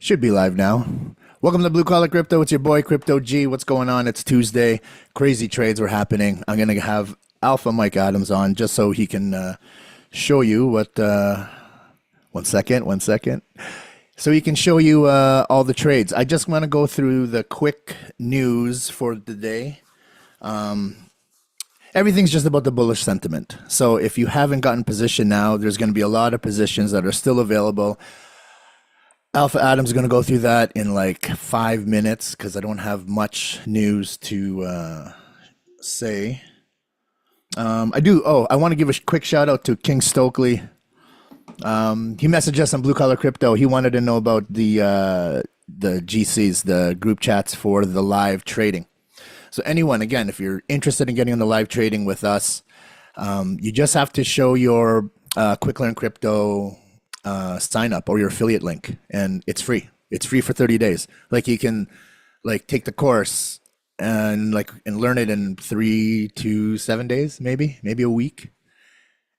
Should be live now. Welcome to Blue Collar Crypto. It's your boy Crypto G. What's going on? It's Tuesday. Crazy trades were happening. I'm gonna have Alpha Mike Adams on just so he can show you what. One second. So he can show you all the trades. I just want to go through the quick news for the day. Everything's just about the bullish sentiment. So if you haven't gotten position now, there's going to be a lot of positions that are still available. Alpha Adam's going to go through that in like 5 minutes because I don't have much news to say. I do. Oh, I want to give a quick shout out to King Stokely. He messaged us on Blue Collar Crypto. He wanted to know about the GCs, the group chats for the live trading. So anyone, again, if you're interested in getting on the live trading with us, you just have to show your Quick Learn Crypto sign up or your affiliate link, and it's free. It's free for 30 days. Like you can like take the course and learn it in 3 to 7 days, maybe a week,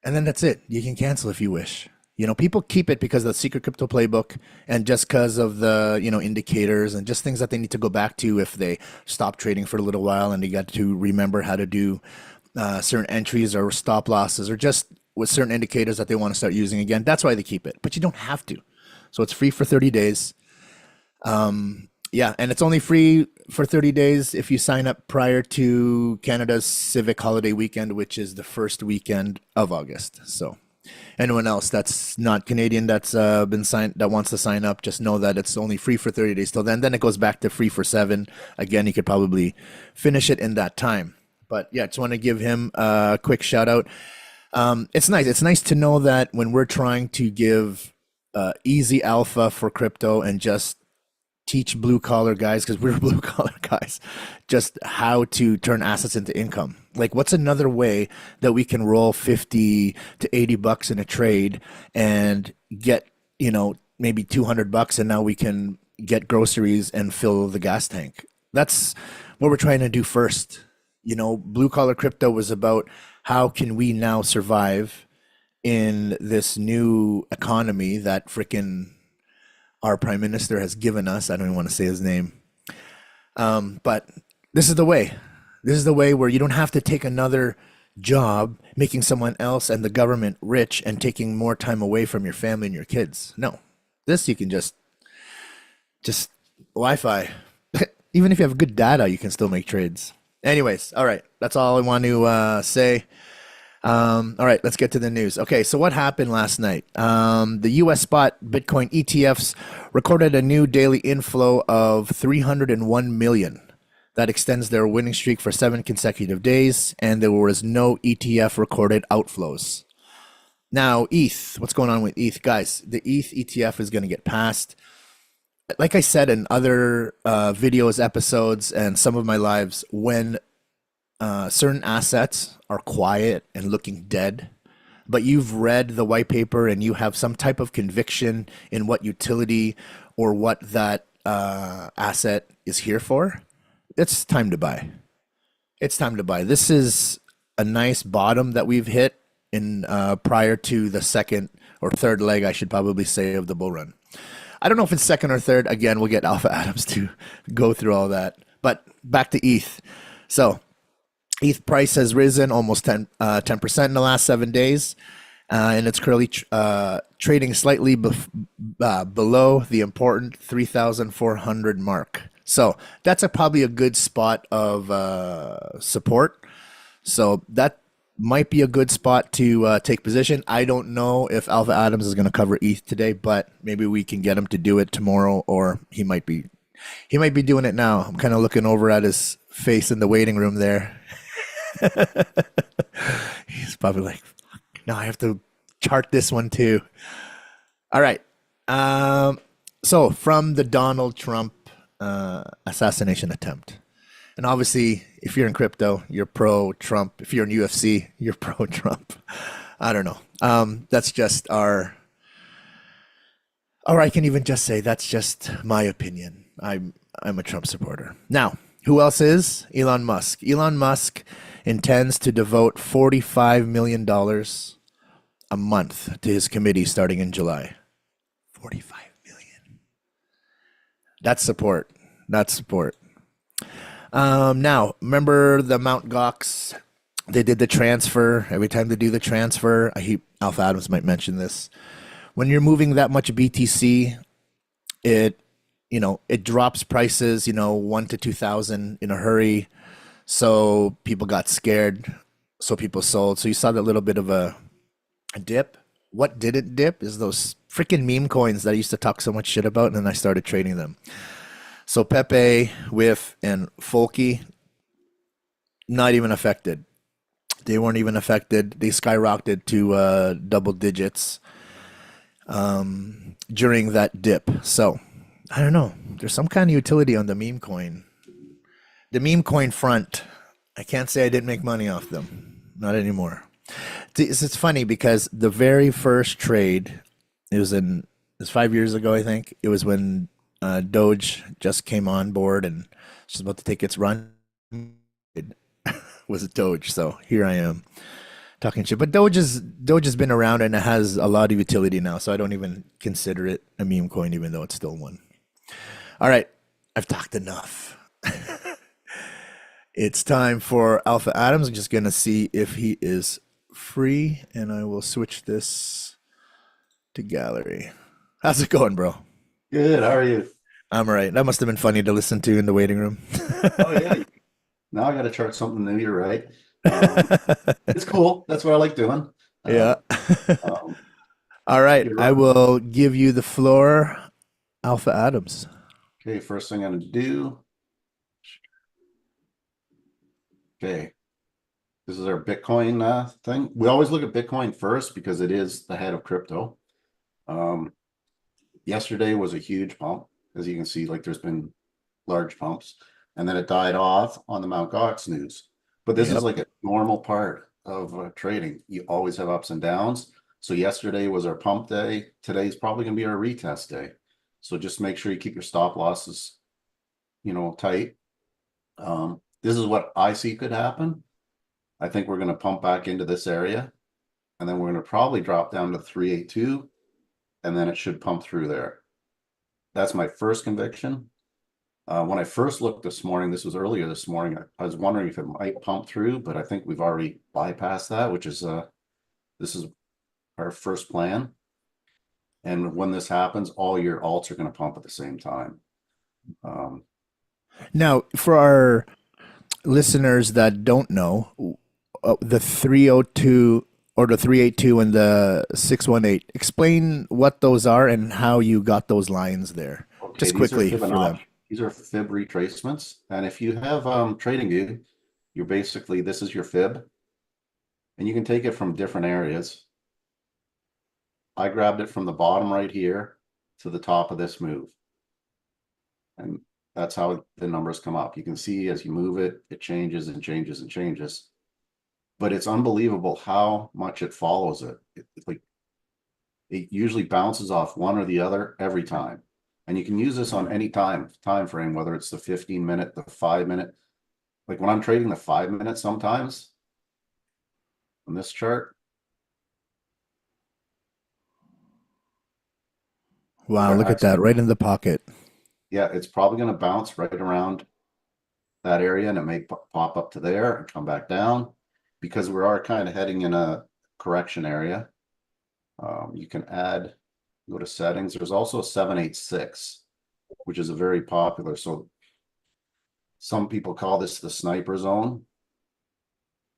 and then that's it. You can cancel if you wish. You know, people keep it because of the secret crypto playbook and just because of the, indicators and just things that they need to go back to if they stop trading for a little while and they got to remember how to do certain entries or stop losses or just with certain indicators that they want to start using again. That's why they keep it, but you don't have to. So it's free for 30 days. Yeah, and it's only free for 30 days if you sign up prior to Canada's civic holiday weekend, which is the first weekend of August. So anyone else that's not Canadian that wants to sign up, just know that it's only free for 30 days till then. Then it goes back to free for 7. Again, you could probably finish it in that time. But yeah, just want to give him a quick shout out. It's nice. It's nice to know that when we're trying to give easy alpha for crypto and just teach blue collar guys, because we're blue collar guys, just how to turn assets into income. Like, what's another way that we can roll 50 to 80 bucks in a trade and get, maybe 200 bucks, and now we can get groceries and fill the gas tank? That's what we're trying to do first. Blue collar crypto was about how can we now survive in this new economy that frickin' our prime minister has given us. I don't even want to say his name. But this is the way. This is the way where you don't have to take another job making someone else and the government rich and taking more time away from your family and your kids. No, this you can just Wi-Fi. Even if you have good data, you can still make trades. Anyways, all right. That's all I want to say. All right, let's get to the news. Okay, so what happened last night? The U.S. spot Bitcoin ETFs recorded a new daily inflow of 301 million. That extends their winning streak for 7 consecutive days, and there was no ETF recorded outflows. Now, ETH, what's going on with ETH? Guys, the ETH ETF is going to get passed. Like I said in other videos, episodes, and some of my lives, when certain assets are quiet and looking dead, but you've read the white paper and you have some type of conviction in what utility or what that asset is here for, it's time to buy. It's time to buy. This is a nice bottom that we've hit in prior to the second or third leg, I should probably say, of the bull run. I don't know if it's second or third. Again, we'll get Alpha Adams to go through all that. But back to ETH. So ETH price has risen almost 10% in the last 7 days, and it's currently trading slightly below the important 3,400 mark. So that's probably a good spot of support. So that might be a good spot to take position. I don't know if Alpha Adams is going to cover ETH today, but maybe we can get him to do it tomorrow, or he might be doing it now. I'm kind of looking over at his face in the waiting room there. He's probably like, no, I have to chart this one too. All right. So from the Donald Trump assassination attempt, and obviously if you're in crypto, you're pro Trump. If you're in UFC, you're pro Trump. I don't know. That's just or I can even just say that's just my opinion. I'm a Trump supporter. Now, who else is? Elon Musk. Elon Musk intends to devote $45 million a month to his committee starting in July. 45 million. That's support. That's support. Now, remember the Mount Gox? They did the transfer. Every time they do the transfer, Alpha Adams might mention this. When you're moving that much BTC, it it drops prices, 1 to 2,000 in a hurry. So people got scared. So people sold. So you saw that little bit of a dip. What did it dip is those freaking meme coins that I used to talk so much shit about, and then I started trading them. So Pepe, Whiff, and Folky, not even affected. They weren't even affected. They skyrocketed to double digits during that dip. So I don't know. There's some kind of utility on the meme coin. The meme coin front. I can't say I didn't make money off them. Not anymore. It's funny because the very first trade, it was 5 years ago, I think. It was when Doge just came on board and was about to take its run. It was Doge, so here I am talking shit. But Doge has been around and it has a lot of utility now, so I don't even consider it a meme coin, even though it's still one. All right, I've talked enough. It's time for Alpha Adams. I'm just gonna see if he is free, and I will switch this to gallery. How's it going, bro? Good. How are you? I'm all right. That must have been funny to listen to in the waiting room. Oh yeah. Now I got to chart something new. You're right. It's cool. That's what I like doing. Uh, Yeah. um, All right. you're I right. will give you the floor, Alpha Adams. Okay. First thing I'm gonna do. Okay. This is our Bitcoin thing. We always look at Bitcoin first because it is the head of crypto. Um, Yesterday was a huge pump, as you can see. Like there's been large pumps, and then it died off on the Mount Gox news. But this is Yep. like a normal part of trading. You always have ups and downs. So yesterday was our pump day. Today's probably going to be our retest day. So just make sure you keep your stop losses, tight. This is what I see could happen. I think we're going to pump back into this area, and then we're going to probably drop down to 382, and then it should pump through there. That's my first conviction. When I first looked this morning, this was earlier this morning, I was wondering if it might pump through, but I think we've already bypassed that, which is this is our first plan. And when this happens, all your alts are going to pump at the same time. Um, Now, for our listeners that don't know, the 302 or the 382 and the 618, explain what those are and how you got those lines there. okay, Just these are quickly for them. Fibonacci. These are Fib retracements. And if you have TradingView, you're basically, this is your Fib, and you can take it from different areas. I grabbed it from the bottom right here to the top of this move. And that's how the numbers come up. You can see as you move it, it changes and changes and changes. But it's unbelievable how much it follows it. Like it usually bounces off one or the other every time. And you can use this on any time frame, whether it's the 15-minute, the 5-minute. Like when I'm trading the 5-minute sometimes on this chart, if Wow, I look at that, accidentally, right in the pocket. yeah, it's probably going to bounce right around that area, and it may pop up to there and come back down because we are kind of heading in a correction area. You can add, go to settings. There's also a 786, which is a very popular. So some people call this the sniper zone.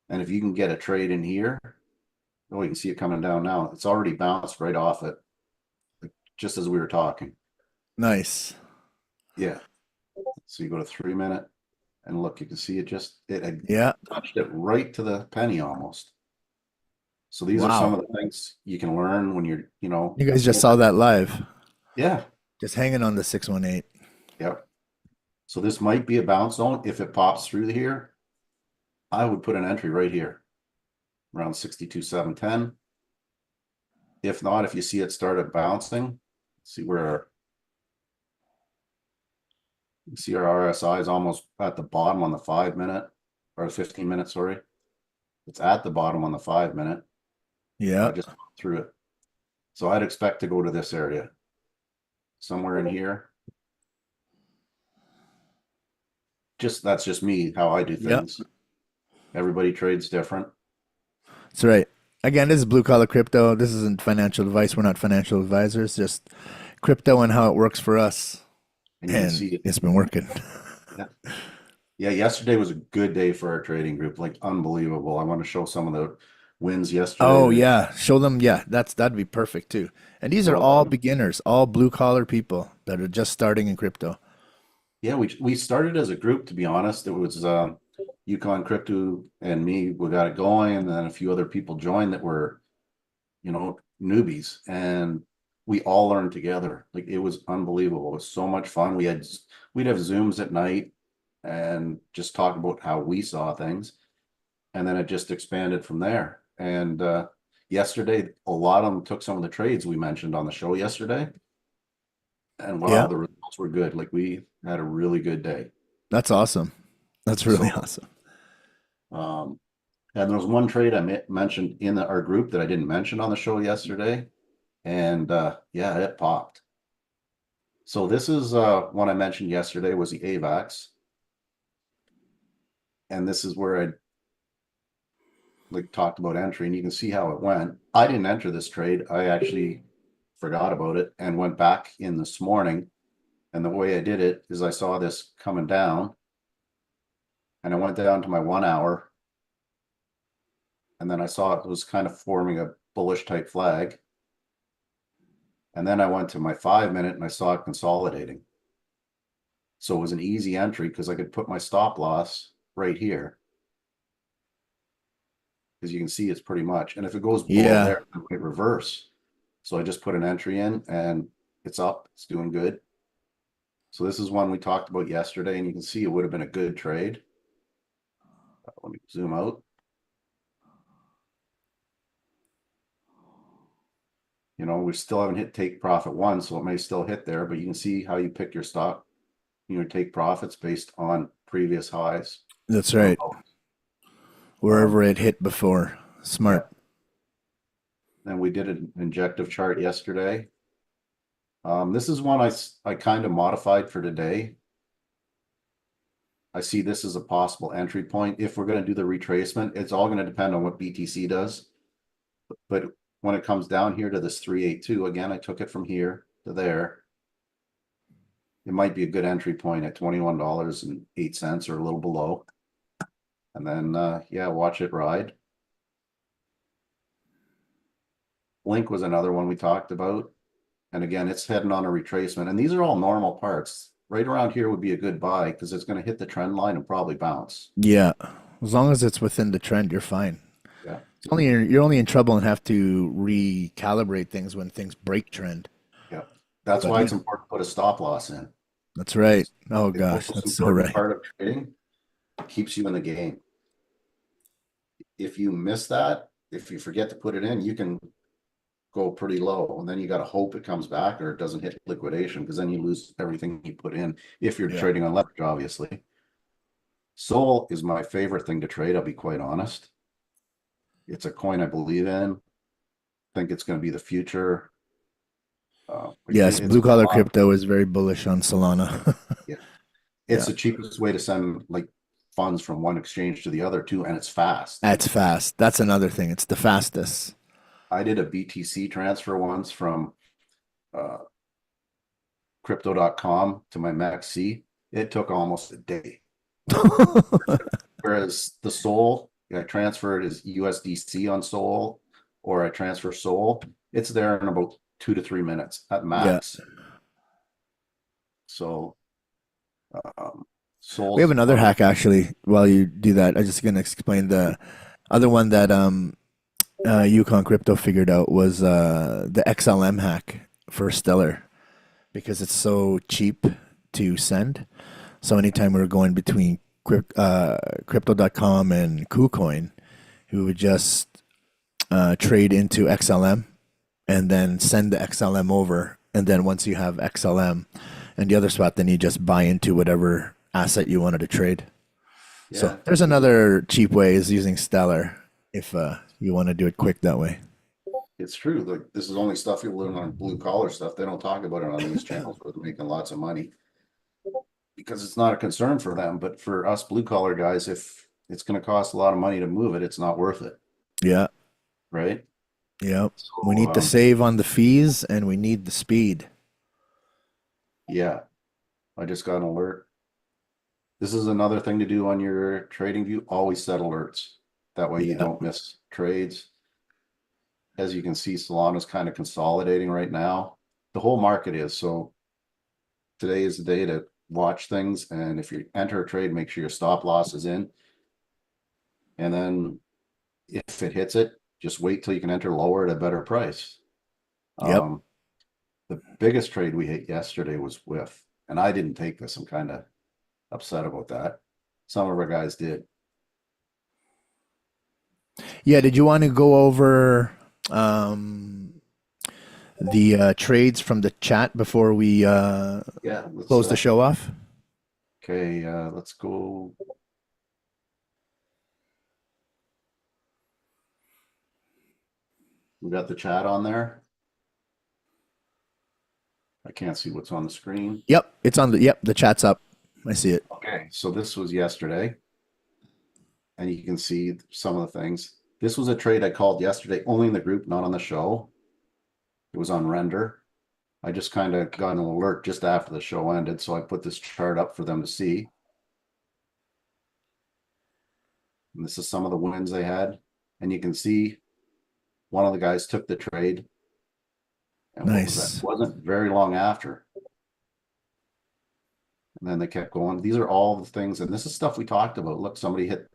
And if you can get a trade in here, oh, you can see it coming down now. It's already bounced right off it, like just as we were talking. Nice. Yeah. So you go to 3-minute and look, you can see it had Yeah. touched it right to the penny almost. So these are some Wow. of the things you can learn when you're, You guys just in saw that. that live. Yeah. Just hanging on the 618. Yeah. So this might be a bounce zone. If it pops through here, I would put an entry right here around 62,710. If not, if you see it started bouncing, see where you see our RSI is almost at the bottom on the 5-minute or 15-minute, sorry. It's at the bottom on the 5-minute. Yeah. I just threw it. So I'd expect to go to this area somewhere in here. That's just me, how I do Yep. things. Everybody trades different. That's right. Again, this is blue collar crypto. This isn't financial advice. We're not financial advisors, just crypto and how it works for us. And you can And see it. it's been working. Yeah. Yeah, yesterday was a good day for our trading group, like unbelievable. I want to show some of the wins yesterday. Oh yeah, show them. Yeah, that'd be perfect too. And these are So all beginners, all blue collar people that are just starting in crypto. yeah, we started as a group, to be honest. It was Yukon Crypto and me, we got it going, and then a few other people joined that were, newbies, and we all learned together. Like it was unbelievable. It was so much fun. We'd have Zooms at night and just talk about how we saw things, and then it just expanded from there. And yesterday, a lot of them took some of the trades we mentioned on the show yesterday, and wow, Yeah, the results were good. Like we had a really good day. that's awesome. That's really So, awesome. um, and there was one trade I mentioned in our group that I didn't mention on the show yesterday, and yeah, it popped. So this is one I mentioned yesterday was the AVAX, and this is where I like talked about entry, and you can see how it went. I didn't enter this trade. I actually forgot about it and went back in this morning. And the way I did it is I saw this coming down, and I went down to my 1 hour, and then I saw it was kind of forming a bullish type flag. And then I went to my 5 minute and I saw it consolidating. So it was an easy entry because I could put my stop loss right here. As you can see, it's pretty much, and if it goes below Yeah, there, it might reverse. So I just put an entry in and it's up, it's doing good. So this is one we talked about yesterday, and you can see it would have been a good trade. Let me zoom out. We still haven't hit take profit one, so it may still hit there, but you can see how you pick your stop, take profits based on previous highs that's or right. lows. Wherever it hit before. Yeah. Smart. And we did an injective chart yesterday. This is one I kind of modified for today. I see this as a possible entry point. If we're going to do the retracement, it's all going to depend on what BTC does. But when it comes down here to this 382, again, I took it from here to there. It might be a good entry point at $21.08 or a little below. And then, yeah, watch it ride. Link was another one we talked about. And again, it's heading on a retracement. And these are all normal parts. Right around here would be a good buy because it's going to hit the trend line and probably bounce. Yeah, as long as it's within the trend, you're fine. Yeah. It's only you're only in trouble and have to recalibrate things when things break trend. Yeah. That's But why yeah, it's important to put a stop loss in. that's right. Oh It's the gosh, most that's so important right. part of trading. It keeps you in the game. If you miss that, if you forget to put it in, you can go pretty low, and then you got to hope it comes back or it doesn't hit liquidation, because then you lose everything you put in if you're Yeah. trading on leverage, obviously. Sol is my favorite thing to trade, I'll be quite honest. It's a coin I believe in. Think it's going to be the future. Yes, It's blue a collar lot. crypto is very bullish on Solana. Yeah, it's Yeah, the cheapest way to send like funds from one exchange to the other too, and it's fast. that's fast. That's another thing. It's the fastest. I did a BTC transfer once from uh, crypto.com to my maxi. It took almost a day. Whereas the Sol, I transfer it as USDC on Sol, or I transfer Sol, it's there in about 2 to 3 minutes at Yeah. max. So um, We have Sol's another hack actually. While you do that, I'm just gonna explain the other one that Yukon Crypto figured out was the XLM hack for Stellar because it's so cheap to send. So anytime we were going between crypto.com and KuCoin, we would just trade into XLM and then send the XLM over. And then once you have XLM and the other spot, then you just buy into whatever asset you wanted to trade. So yeah, there's another cheap way is using Stellar if you want to do it quick that way. it's true. Like this is only stuff you learn on blue collar stuff. They don't talk about it on these channels where they're making lots of money. because it's not a concern for them. But for us blue collar guys, if it's going to cost a lot of money to move it, it's not worth it, Yeah. right? Yep. We So need to save on the fees and we need the speed. yeah, I just got an alert. This is another thing to do on your trading view. Always set alerts. That way you Yeah. don't miss trades. As you can see, Solana's kind of consolidating right now. The whole market is. So today is the day to watch things. And if you enter a trade, make sure your stop loss is in. And then if it hits it, just wait till you can enter lower at a better price. Yep. The biggest trade we hit yesterday was with, and I didn't take this. I'm kind of upset about that. Some of our guys did. Yeah. Did you want to go over the trades from the chat before we Yeah, let's close the show off? okay, let's go. We got the chat on there. I can't see what's on the screen. Yep. It's on the, yep. The chat's up. I see it. Okay, so this was yesterday. And you can see some of the things. This was a trade I called yesterday, only in the group, not on the show. It was on render. I just kind of got an alert just after the show ended, so I put this chart up for them to see. And this is some of the wins they had. And you can see one of the guys took the trade. And what was Nice. that? It wasn't very long after. And then they kept going. These are all the things, and this is stuff we talked about. Look, somebody hit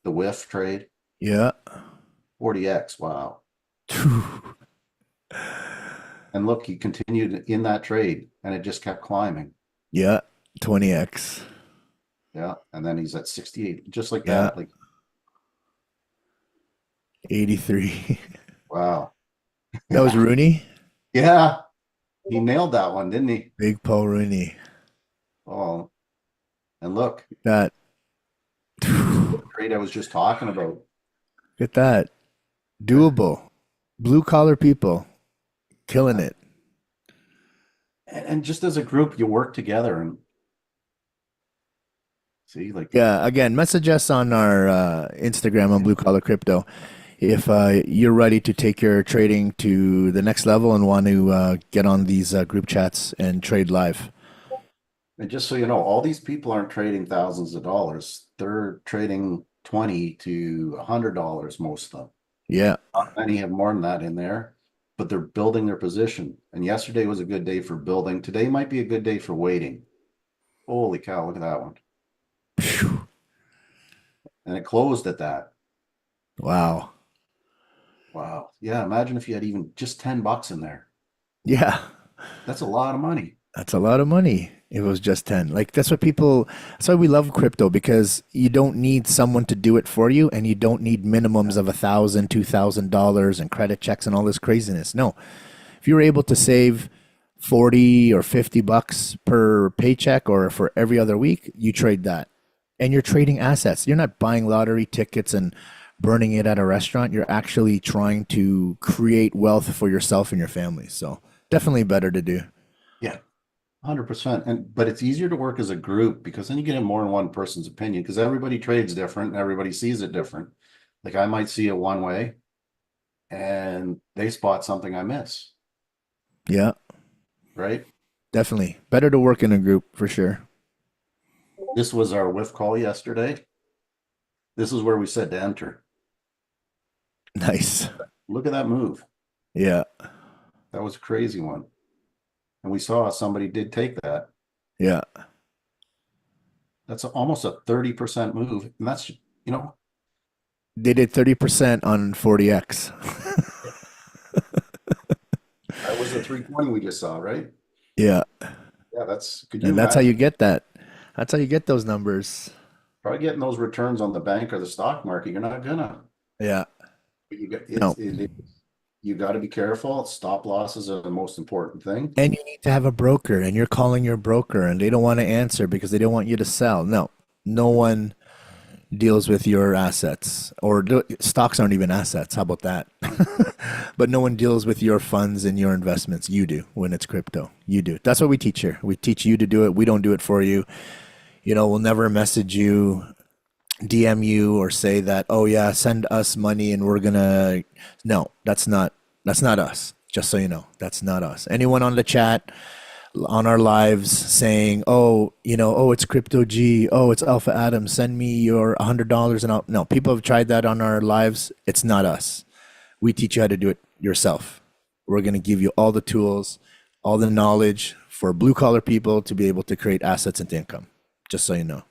the whiff trade, Yeah. 40x. Wow. And look, he continued in that trade and it just kept climbing. Yeah. 20x. Yeah. And then he's at 68, just like Yeah. that. Like, 83. wow. That was Rooney. Yeah. He nailed that one, didn't he? Big Paul Rooney. Oh, and look, That. the trade I was just talking about. Look at that. Doable. Blue collar people killing it. And just as a group, you work together and see, like, Yeah. Again, message us on our Instagram on Blue Collar Crypto if you're ready to take your trading to the next level and want to get on these group chats and trade live. and just so you know, all these people aren't trading thousands of dollars. They're trading 20 to $100, most of them. Yeah. Not many have more than that in there, but they're building their position. And yesterday was a good day for building. Today might be a good day for waiting. Holy cow, look at that one. Phew. And it closed at that. Wow. Wow. Yeah, imagine if you had even just $10 in there. Yeah. That's a lot of money. That's a lot of money. It was just 10. Like that's why we love crypto, because you don't need someone to do it for you and you don't need minimums of $1,000, $2,000 and credit checks and all this craziness. No. If you're able to save 40 or $50 per paycheck or for every other week, you trade that. And you're trading assets. You're not buying lottery tickets and burning it at a restaurant. You're actually trying to create wealth for yourself and your family. So definitely better to do. Yeah. 100%. But it's easier to work as a group because then you get in more than one person's opinion because everybody trades different and everybody sees it different. Like I might see it one way and they spot something I miss, Yeah, right? definitely. Better to work in a group for sure. This was our whiff call yesterday. This is where we said to enter. Nice. Look at that move. Yeah. That was a crazy one. And we saw somebody did take that. Yeah. That's almost a 30% move. And that's, They did 30% on 40x. that was the 320 we just saw, right? Yeah. Yeah, could you And that's how imagine you get that. That's how you get those numbers. probably getting those returns on the bank or the stock market? You're not gonna. Yeah. But No. You got to be careful. Stop losses are the most important thing. And you need to have a broker, and you're calling your broker and they don't want to answer because they don't want you to sell. No. No one deals with your assets, or stocks aren't even assets. How about that? But no one deals with your funds and your investments. You do when it's crypto. You do. That's what we teach here. We teach you to do it. We don't do it for you. We'll never message you, DM you, or say that, oh yeah, send us money and we're gonna. No, that's not us. Just so you know, that's not us. Anyone on the chat, on our lives, saying, oh, oh, it's Crypto G, oh, it's Alpha Adam, send me your $100 and I'll. No, people have tried that on our lives. It's not us. We teach you how to do it yourself. We're gonna give you all the tools, all the knowledge for blue collar people to be able to create assets and income. Just so you know.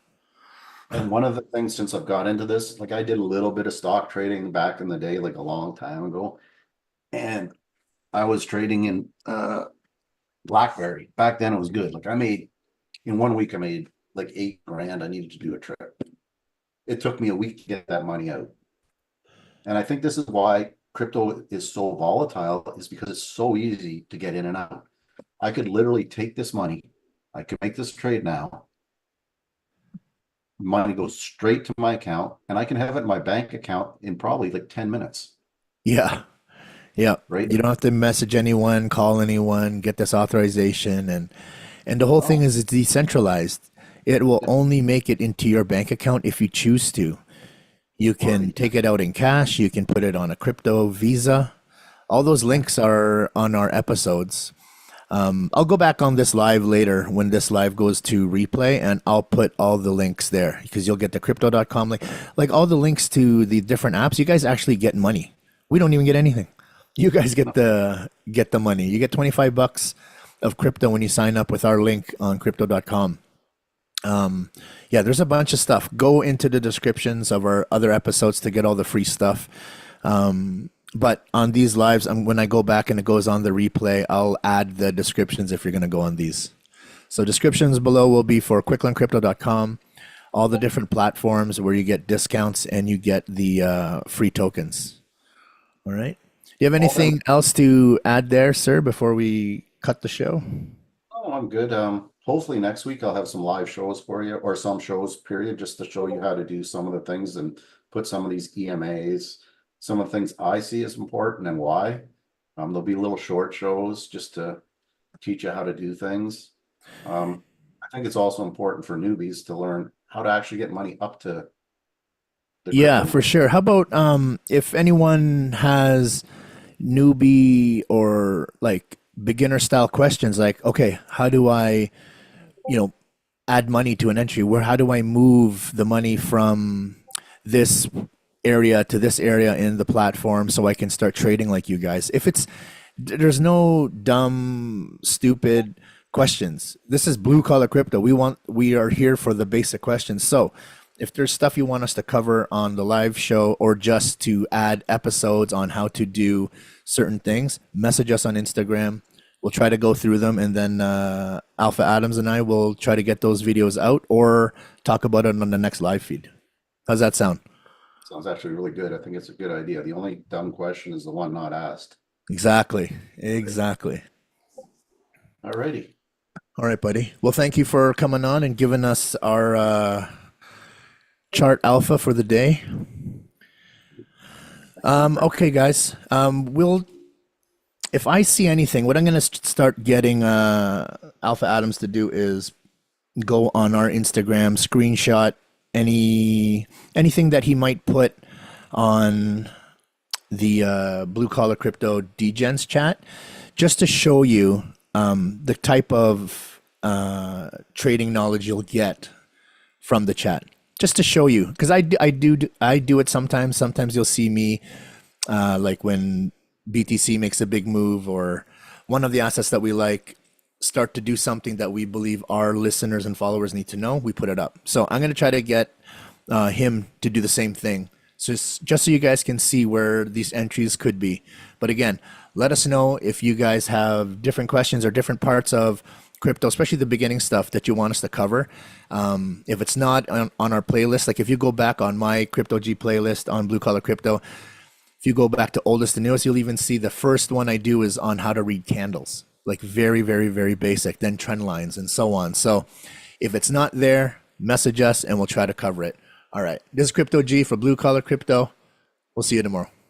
And one of the things since I've got into this, like I did a little bit of stock trading back in the day, like a long time ago. And I was trading in BlackBerry. Back then it was good. Like in 1 week I made like 8 grand. I needed to do a trip. It took me a week to get that money out. And I think this is why crypto is so volatile, is because it's so easy to get in and out. I could literally take this money. I could make this trade now. Money goes straight to my account and I can have it in my bank account in probably like 10 minutes, Yeah. Yeah. right? You don't have to message anyone, call anyone, get this authorization, and the whole thing Oh, is it's decentralized. It will yeah. only make it into your bank account if you choose to. You Or can take it out in cash, you can put it on a crypto Visa. All those links are on our episodes. I'll go back on this live later when this live goes to replay, and I'll put all the links there because you'll get the crypto.com link, like all the links to the different apps. You guys actually get money. We don't even get anything. You guys get the money. You get 25 bucks of crypto when you sign up with our link on crypto.com. Yeah, there's a bunch of stuff. Go into the descriptions of our other episodes to get all the free stuff. But on these lives, when I go back and it goes on the replay, I'll add the descriptions if you're going to go on these. So descriptions below will be for quicklandcrypto.com, all the different platforms where you get discounts and you get the free tokens. All right. Do you have all them. anything else to add there, sir, before we cut the show? Oh, I'm good. Hopefully next week I'll have some live shows for you, or some shows period, just to show you how to do some of the things and put some of these EMAs, some of the things I see as important and why. There'll be little short shows just to teach you how to do things. I think it's also important for newbies to learn how to actually get money up to the Yeah, crypto. for sure. How about if anyone has newbie or like beginner style questions, like, okay, how do I, you know, add money to an entry? How do I move the money from this area to this area in the platform so I can start trading like you guys? There's no dumb, stupid questions. This is blue collar crypto. We are here for the basic questions. So if there's stuff you want us to cover on the live show or just to add episodes on how to do certain things, message us on Instagram. We'll try to go through them, and then Alpha Adams and I will try to get those videos out or talk about it on the next live feed. How's that sound? Sounds actually really good. I think it's a good idea. The only dumb question is the one not asked. Exactly. Exactly. Alrighty. All right, buddy. Well, thank you for coming on and giving us our chart alpha for the day. Okay, guys. If I see anything, what I'm going to start getting Alpha Adams to do is go on our Instagram, screenshot anything that he might put on the blue collar crypto degens chat, just to show you the type of trading knowledge you'll get from the chat. Just to show you, because I do it sometimes. Sometimes you'll see me like when BTC makes a big move or one of the assets that we like start to do something that we believe our listeners and followers need to know, we put it up. So I'm going to try to get him to do the same thing. So just so you guys can see where these entries could be. But again, let us know if you guys have different questions or different parts of crypto, especially the beginning stuff that you want us to cover. If it's not on our playlist, like if you go back on my Crypto G playlist on Blue Collar Crypto, if you go back to oldest to newest, you'll even see the first one I do is on how to read candles, like very, very, very basic, then trend lines and so on. So if it's not there, message us and we'll try to cover it. All right. This is Crypto G for Blue Collar Crypto. We'll see you tomorrow.